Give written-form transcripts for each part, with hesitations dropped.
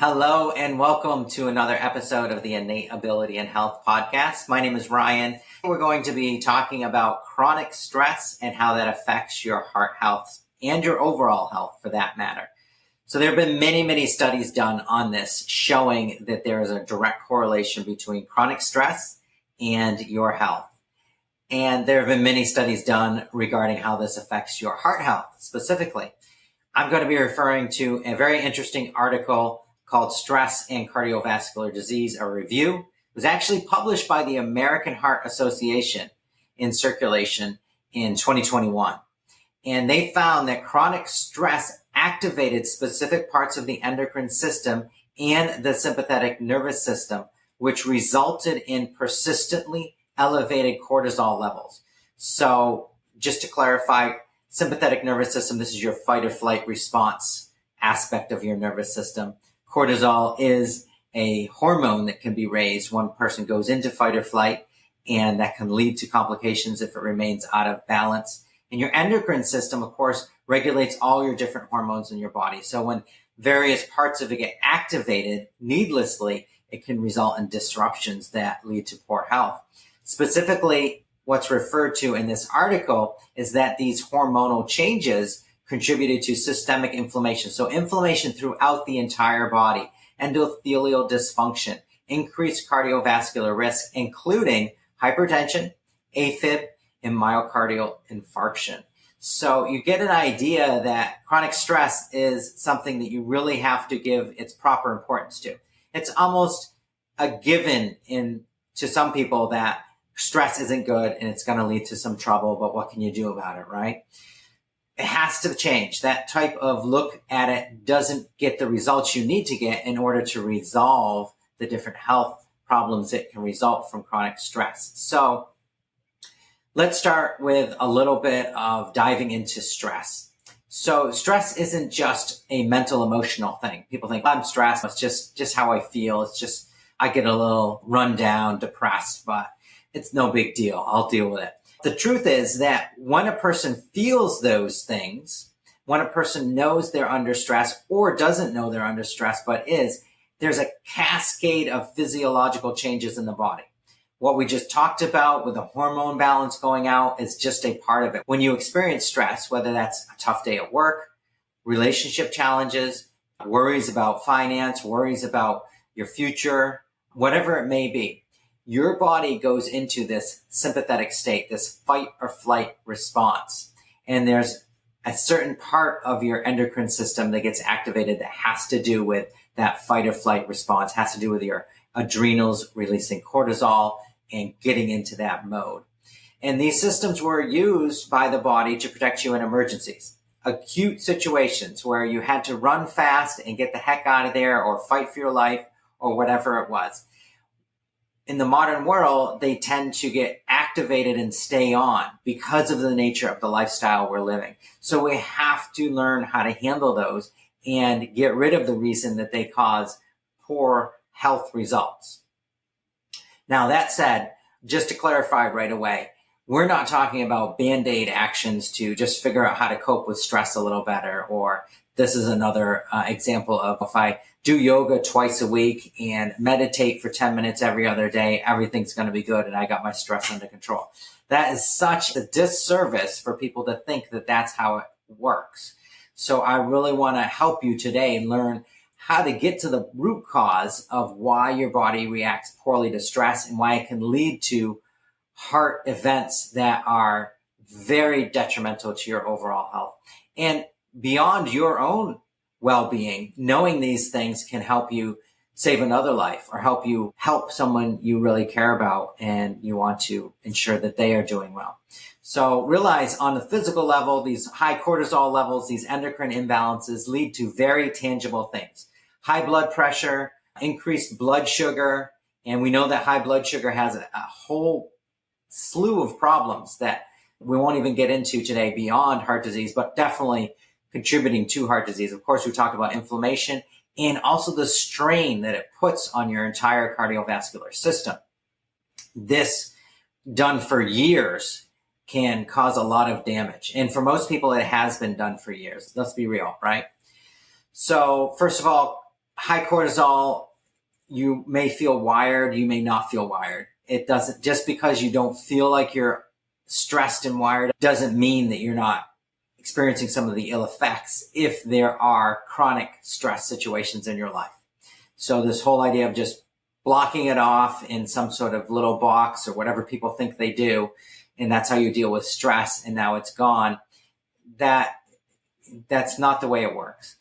Hello and welcome to another episode of the Innate Ability and Health podcast. My name is Ryan. We're going to be talking about chronic stress and how that affects your heart health and your overall health for that matter. So there have been many studies done on this showing that there is a direct correlation between chronic stress and your health. And there have been many studies done regarding how this affects your heart health specifically. I'm going to be referring to a very interesting article called Stress and Cardiovascular Disease, a review. It was actually published by the American Heart Association in Circulation in 2021. And they found that chronic stress activated specific parts of the endocrine system and the sympathetic nervous system, which resulted in persistently elevated cortisol levels. So just to clarify, sympathetic nervous system, this is your fight or flight response aspect of your nervous system. Cortisol is a hormone that can be raised when a person goes into fight or flight, and that can lead to complications if it remains out of balance. And your endocrine system, of course, regulates all your different hormones in your body. So when various parts of it get activated needlessly, it can result in disruptions that lead to poor health. Specifically, what's referred to in this article is that these hormonal changes contributed to systemic inflammation. So inflammation throughout the entire body, endothelial dysfunction, increased cardiovascular risk, including hypertension, AFib, and myocardial infarction. So you get an idea that chronic stress is something that you really have to give its proper importance to. It's almost a given to some people that stress isn't good and it's going to lead to some trouble, but what can you do about it, right? It has to change. That type of look at it doesn't get the results you need to get in order to resolve the different health problems that can result from chronic stress. So let's start with a little bit of diving into stress. So stress isn't just a mental, emotional thing. People think, I'm stressed. It's just how I feel. It's just, I get a little run down, depressed, but it's no big deal. I'll deal with it. The truth is that when a person feels those things, when a person knows they're under stress or doesn't know they're under stress, but there's a cascade of physiological changes in the body. What we just talked about with the hormone balance going out is just a part of it. When you experience stress, whether that's a tough day at work, relationship challenges, worries about finance, worries about your future, whatever it may be, your body goes into this sympathetic state, this fight or flight response. And there's a certain part of your endocrine system that gets activated that has to do with that fight or flight response, has to do with your adrenals releasing cortisol and getting into that mode. And these systems were used by the body to protect you in emergencies, acute situations where you had to run fast and get the heck out of there or fight for your life or whatever it was. In the modern world, they tend to get activated and stay on because of the nature of the lifestyle we're living. So we have to learn how to handle those and get rid of the reason that they cause poor health results. Now, that said, just to clarify right away, we're not talking about Band-Aid actions to just figure out how to cope with stress a little better, or this is another example of if I do yoga twice a week and meditate for 10 minutes every other day, everything's going to be good and I got my stress under control. That is such a disservice for people to think that that's how it works. So I really want to help you today learn how to get to the root cause of why your body reacts poorly to stress and why it can lead to heart events that are very detrimental to your overall health. And beyond your own well-being, knowing these things can help you save another life or help someone you really care about and you want to ensure that they are doing well. So realize on the physical level, these high cortisol levels, these endocrine imbalances lead to very tangible things. High blood pressure, increased blood sugar, and we know that high blood sugar has a whole slew of problems that we won't even get into today beyond heart disease, but definitely contributing to heart disease. Of course, we talked about inflammation and also the strain that it puts on your entire cardiovascular system. This, done for years, can cause a lot of damage. And for most people, it has been done for years. Let's be real, right? So first of all, high cortisol, you may feel wired, you may not feel wired. It doesn't, just because you don't feel like you're stressed and wired doesn't mean that you're not experiencing some of the ill effects if there are chronic stress situations in your life. So this whole idea of just blocking it off in some sort of little box or whatever people think they do, and that's how you deal with stress and now it's gone, that's not the way it works.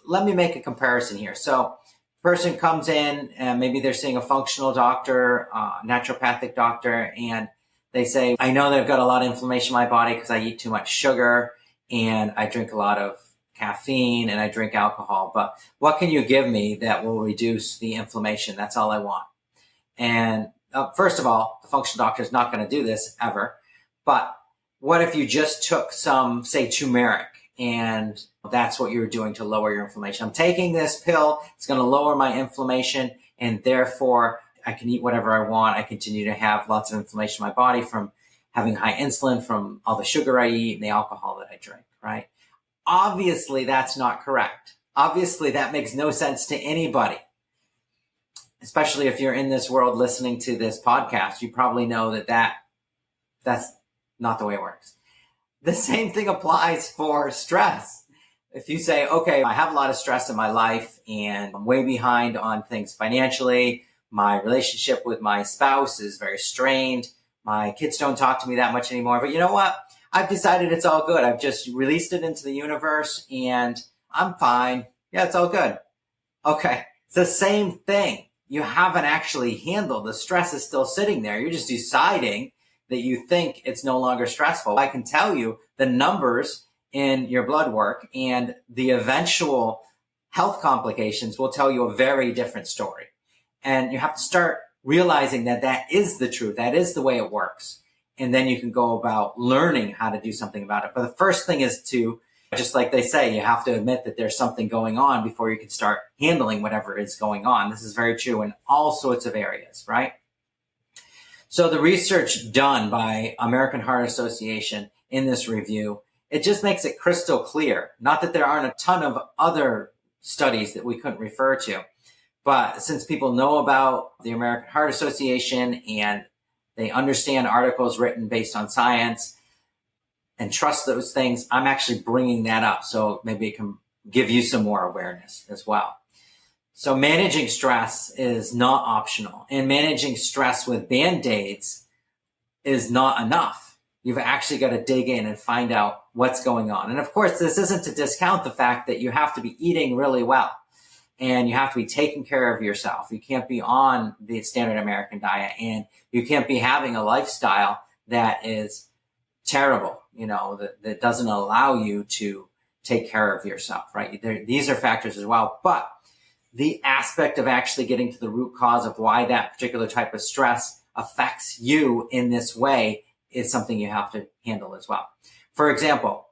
Let me make a comparison here. So person comes in and maybe they're seeing a functional doctor, naturopathic doctor, and they say, I know that I've got a lot of inflammation in my body because I eat too much sugar and I drink a lot of caffeine and I drink alcohol, but what can you give me that will reduce the inflammation? That's all I want. And first of all, the functional doctor is not going to do this ever. But what if you just took some, say, turmeric, and that's what you're doing to lower your inflammation? I'm taking this pill, it's going to lower my inflammation, and therefore I can eat whatever I want. I continue to have lots of inflammation in my body from having high insulin, from all the sugar I eat and the alcohol that I drink, right? Obviously, that's not correct. Obviously, that makes no sense to anybody, especially if you're in this world listening to this podcast. You probably know that's not the way it works. The same thing applies for stress. If you say, okay, I have a lot of stress in my life and I'm way behind on things financially, my relationship with my spouse is very strained, my kids don't talk to me that much anymore, but you know what? I've decided it's all good. I've just released it into the universe and I'm fine. Yeah, it's all good. Okay, it's the same thing. You haven't actually handled the stress is still sitting there. You're just deciding that you think it's no longer stressful. I can tell you the numbers in your blood work and the eventual health complications will tell you a very different story. And you have to start realizing that that is the truth. That is the way it works. And then you can go about learning how to do something about it. But the first thing is to, just like they say, you have to admit that there's something going on before you can start handling whatever is going on. This is very true in all sorts of areas, right? So the research done by American Heart Association in this review, it just makes it crystal clear. Not that there aren't a ton of other studies that we couldn't refer to, but since people know about the American Heart Association and they understand articles written based on science and trust those things, I'm actually bringing that up so maybe it can give you some more awareness as well. So managing stress is not optional, and managing stress with Band-Aids is not enough. You've actually got to dig in and find out what's going on. And of course, this isn't to discount the fact that you have to be eating really well and you have to be taking care of yourself. You can't be on the standard American diet and you can't be having a lifestyle that is terrible, that doesn't allow you to take care of yourself, right? These are factors as well. But the aspect of actually getting to the root cause of why that particular type of stress affects you in this way is something you have to handle as well. For example,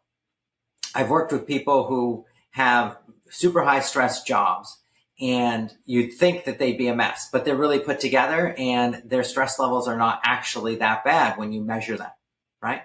I've worked with people who have super high stress jobs and you'd think that they'd be a mess, but they're really put together and their stress levels are not actually that bad when you measure them, right?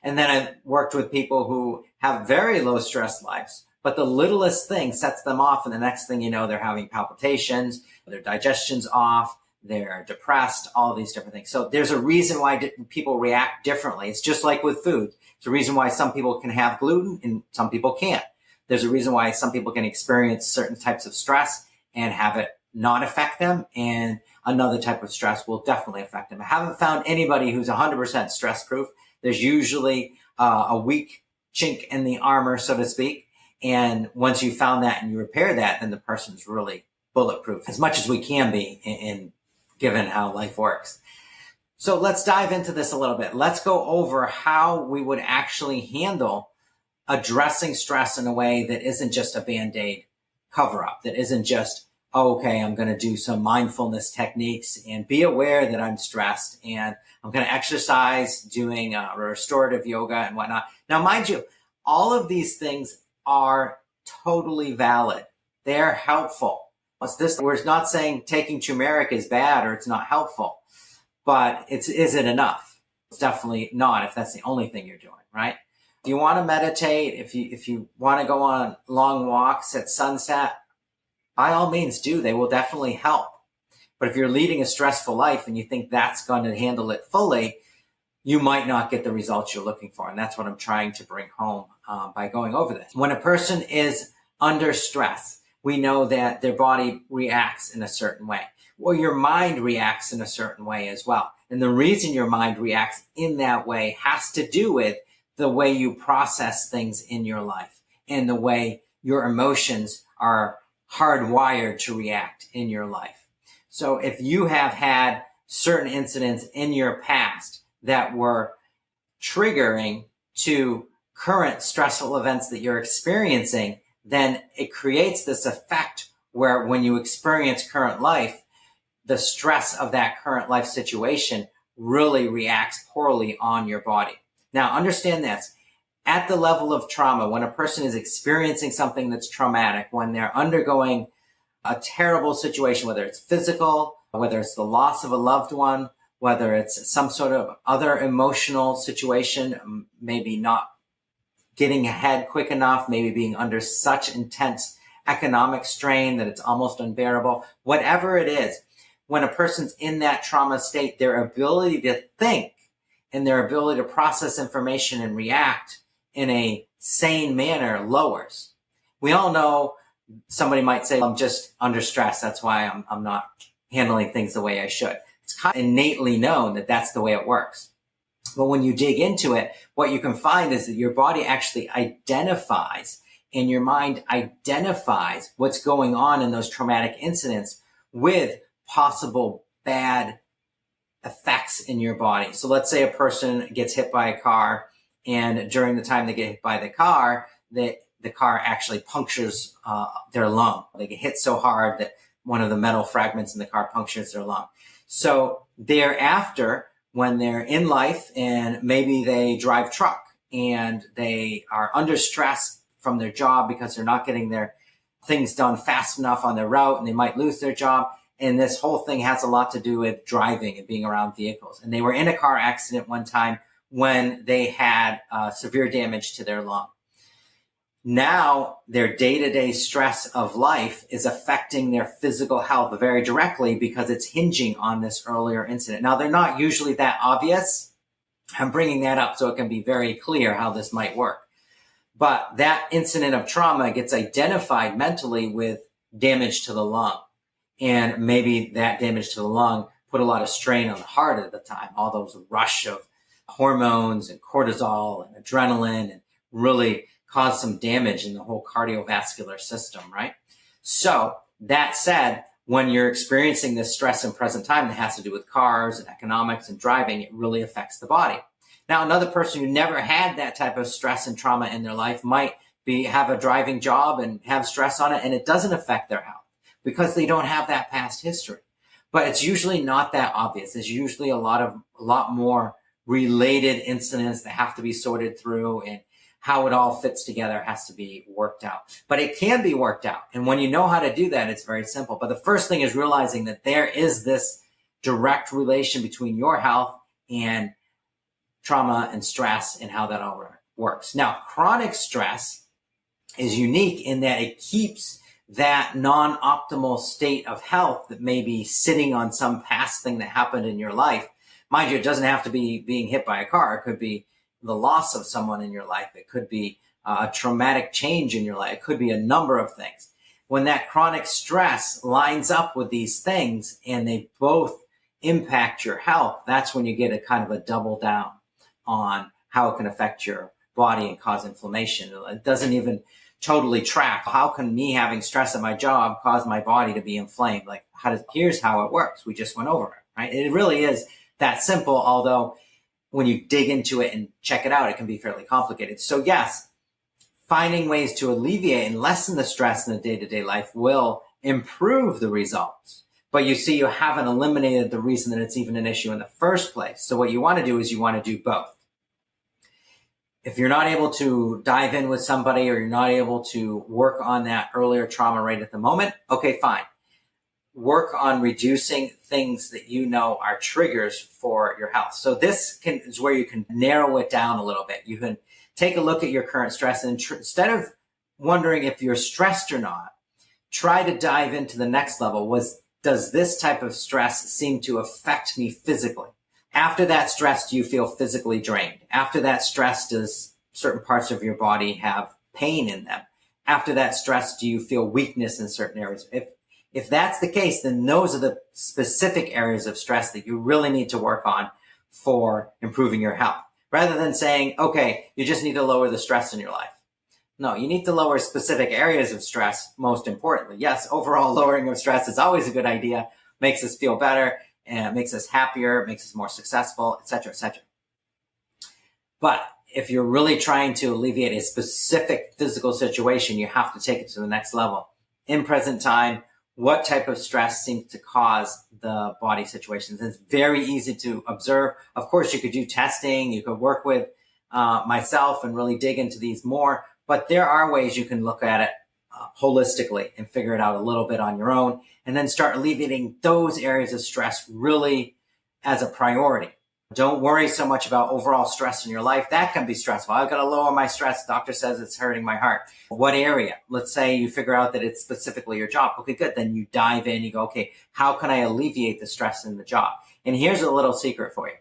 And then I've worked with people who have very low stress lives, but the littlest thing sets them off. And the next thing you know, they're having palpitations, their digestion's off, they're depressed, all these different things. So there's a reason why people react differently. It's just like with food. It's a reason why some people can have gluten and some people can't. There's a reason why some people can experience certain types of stress and have it not affect them, and another type of stress will definitely affect them. I haven't found anybody who's 100% stress proof. There's usually a weak chink in the armor, so to speak. And once you found that and you repair that, then the person's really bulletproof, as much as we can be in given how life works. So let's dive into this a little bit. Let's go over how we would actually handle addressing stress in a way that isn't just a Band-Aid cover-up, that isn't just, okay, I'm going to do some mindfulness techniques and be aware that I'm stressed, and I'm going to exercise doing restorative yoga and whatnot. Now, mind you, all of these things are totally valid. They're helpful. We're not saying taking turmeric is bad or it's not helpful, but is it enough? It's definitely not if that's the only thing you're doing, right? If you want to meditate, if you want to go on long walks at sunset, by all means do. They will definitely help. But if you're leading a stressful life and you think that's going to handle it fully, you might not get the results you're looking for. And that's what I'm trying to bring home by going over this. When a person is under stress, we know that their body reacts in a certain way. Well, your mind reacts in a certain way as well. And the reason your mind reacts in that way has to do with the way you process things in your life and the way your emotions are hardwired to react in your life. So if you have had certain incidents in your past that were triggering to current stressful events that you're experiencing, then it creates this effect where when you experience current life, the stress of that current life situation really reacts poorly on your body. Now, understand this. At the level of trauma, when a person is experiencing something that's traumatic, when they're undergoing a terrible situation, whether it's physical, whether it's the loss of a loved one, whether it's some sort of other emotional situation, maybe not getting ahead quick enough, maybe being under such intense economic strain that it's almost unbearable, whatever it is, when a person's in that trauma state, their ability to think and their ability to process information and react in a sane manner lowers. We all know somebody might say, I'm just under stress. That's why I'm not handling things the way I should. It's kind of innately known that that's the way it works. But when you dig into it, what you can find is that your body actually identifies and your mind identifies what's going on in those traumatic incidents with possible bad effects in your body. So let's say a person gets hit by a car, and during the time they get hit by the car actually punctures their lung. They get hit so hard that one of the metal fragments in the car punctures their lung. So thereafter, when they're in life and maybe they drive truck and they are under stress from their job because they're not getting their things done fast enough on their route and they might lose their job. And this whole thing has a lot to do with driving and being around vehicles. And they were in a car accident one time when they had severe damage to their lung. Now, their day-to-day stress of life is affecting their physical health very directly because it's hinging on this earlier incident. Now, they're not usually that obvious. I'm bringing that up so it can be very clear how this might work. But that incident of trauma gets identified mentally with damage to the lung. And maybe that damage to the lung put a lot of strain on the heart at the time, all those rush of hormones and cortisol and adrenaline, and really caused some damage in the whole cardiovascular system, right? So that said, when you're experiencing this stress in present time that has to do with cars and economics and driving, it really affects the body. Now, another person who never had that type of stress and trauma in their life might have a driving job and have stress on it, and it doesn't affect their health because they don't have that past history. But it's usually not that obvious. There's usually a lot more related incidents that have to be sorted through, and how it all fits together has to be worked out. But it can be worked out. And when you know how to do that, it's very simple. But the first thing is realizing that there is this direct relation between your health and trauma and stress and how that all works. Now, chronic stress is unique in that it keeps that non-optimal state of health that may be sitting on some past thing that happened in your life. Mind you, it doesn't have to be being hit by a car. It could be the loss of someone in your life. It could be a traumatic change in your life. It could be a number of things. When that chronic stress lines up with these things and they both impact your health, that's when you get a kind of a double down on how it can affect your body and cause inflammation. It doesn't even totally track. How can me having stress at my job cause my body to be inflamed? Here's how it works. We just went over it, right? It really is that simple, although when you dig into it and check it out, it can be fairly complicated. So yes, finding ways to alleviate and lessen the stress in the day-to-day life will improve the results. But you see, you haven't eliminated the reason that it's even an issue in the first place. So what you want to do is you want to do both. If you're not able to dive in with somebody or you're not able to work on that earlier trauma right at the moment, okay, fine. Work on reducing things that you know are triggers for your health. So this is where you can narrow it down a little bit. You can take a look at your current stress and instead of wondering if you're stressed or not, try to dive into the next level. Does this type of stress seem to affect me physically? After that stress, do you feel physically drained? After that stress, does certain parts of your body have pain in them? After that stress, do you feel weakness in certain areas? If that's the case, then those are the specific areas of stress that you really need to work on for improving your health. Rather than saying, okay, you just need to lower the stress in your life. No, you need to lower specific areas of stress, most importantly. Yes, overall lowering of stress is always a good idea, makes us feel better, and makes us happier, makes us more successful, etc., etc. But if you're really trying to alleviate a specific physical situation, you have to take it to the next level. In present time, what type of stress seems to cause the body situations? It's very easy to observe. Of course, you could do testing. You could work with myself and really dig into these more. But there are ways you can look at it holistically and figure it out a little bit on your own, and then start alleviating those areas of stress really as a priority. Don't worry so much about overall stress in your life. That can be stressful. I've got to lower my stress. Doctor says it's hurting my heart. What area? Let's say you figure out that it's specifically your job. Okay, good. Then you dive in. You go, okay, how can I alleviate the stress in the job? And here's a little secret for you.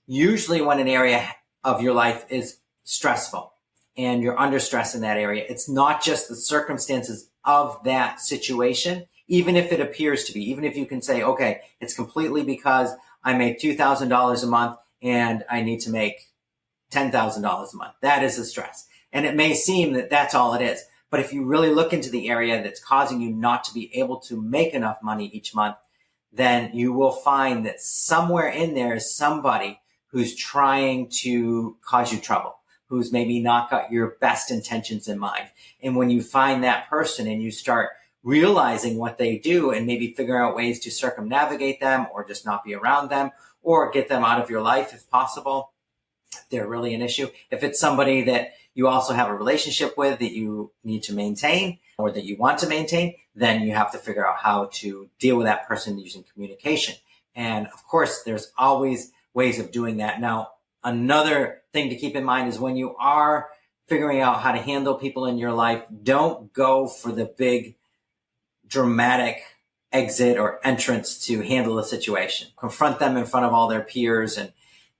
Usually when an area of your life is stressful and you're under stress in that area, it's not just the circumstances of that situation, even if it appears to be, even if you can say, okay, it's completely because I make $2,000 a month and I need to make $10,000 a month. That is the stress. And it may seem that that's all it is. But if you really look into the area that's causing you not to be able to make enough money each month, then you will find that somewhere in there is somebody who's trying to cause you trouble, who's maybe not got your best intentions in mind. And when you find that person and you start realizing what they do and maybe figure out ways to circumnavigate them or just not be around them or get them out of your life if possible, if they're really an issue. If it's somebody that you also have a relationship with that you need to maintain or that you want to maintain, then you have to figure out how to deal with that person using communication. And of course, there's always ways of doing that. Now, another thing to keep in mind is when you are figuring out how to handle people in your life, don't go for the big dramatic exit or entrance to handle the situation. Confront them in front of all their peers and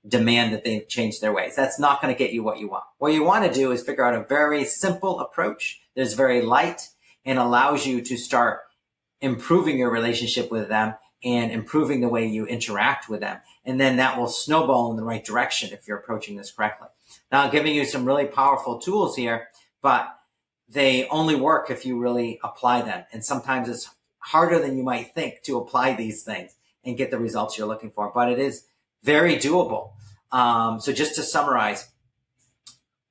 demand that they change their ways. That's not going to get you what you want. What you want to do is figure out a very simple approach that is very light and allows you to start improving your relationship with them and improving the way you interact with them. And then that will snowball in the right direction if you're approaching this correctly. Now, I'm giving you some really powerful tools here, but they only work if you really apply them. And sometimes it's harder than you might think to apply these things and get the results you're looking for, but it is very doable. So just to summarize,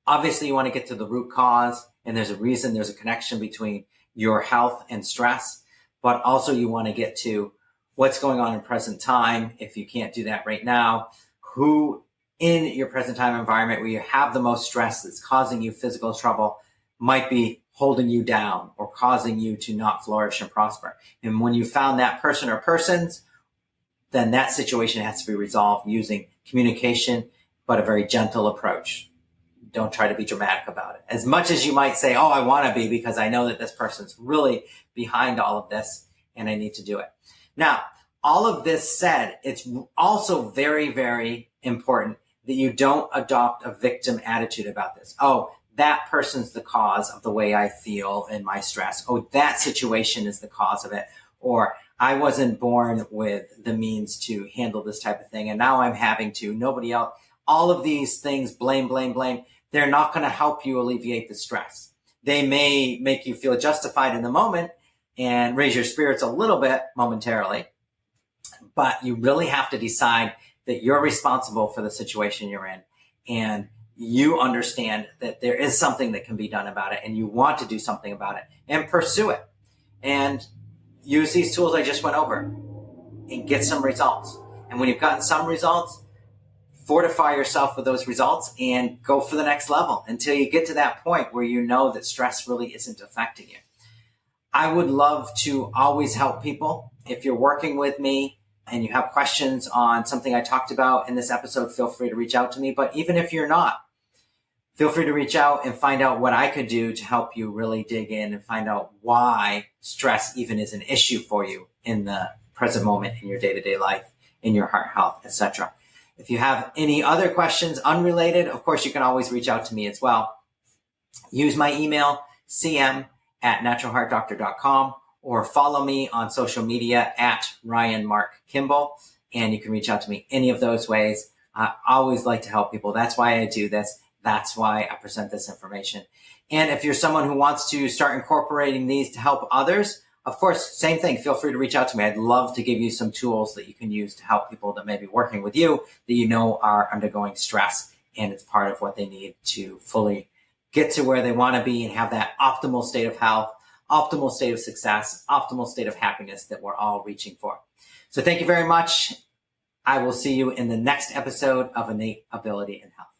obviously you want to get to the root cause, and there's a reason, there's a connection between your health and stress, but also you want to get to what's going on in present time. If you can't do that right now, who in your present time environment where you have the most stress that's causing you physical trouble might be holding you down or causing you to not flourish and prosper. And when you found that person or persons, then that situation has to be resolved using communication, but a very gentle approach. Don't try to be dramatic about it. As much as you might say, oh, I want to be because I know that this person's really behind all of this and I need to do it. Now, all of this said, it's also very, very important that you don't adopt a victim attitude about this. Oh, that person's the cause of the way I feel and my stress. Oh, that situation is the cause of it. Or I wasn't born with the means to handle this type of thing, and now I'm having to. Nobody else. All of these things, blame, they're not going to help you alleviate the stress. They may make you feel justified in the moment and raise your spirits a little bit momentarily, but you really have to decide that you're responsible for the situation you're in, and you understand that there is something that can be done about it, and you want to do something about it and pursue it and use these tools I just went over and get some results. And when you've gotten some results, fortify yourself with those results and go for the next level until you get to that point where you know that stress really isn't affecting you. I would love to always help people. If you're working with me and you have questions on something I talked about in this episode, feel free to reach out to me. But even if you're not, feel free to reach out and find out what I could do to help you really dig in and find out why stress even is an issue for you in the present moment in your day-to-day life, in your heart health, etc. If you have any other questions unrelated, of course, you can always reach out to me as well. Use my email, cm@naturalheartdoctor.com, or follow me on social media at Ryan Mark Kimball, and you can reach out to me any of those ways. I always like to help people. That's why I do this. That's why I present this information. And if you're someone who wants to start incorporating these to help others, of course, same thing. Feel free to reach out to me. I'd love to give you some tools that you can use to help people that may be working with you that you know are undergoing stress, and it's part of what they need to fully get to where they want to be and have that optimal state of health, optimal state of success, optimal state of happiness that we're all reaching for. So thank you very much. I will see you in the next episode of Innate Ability and Health.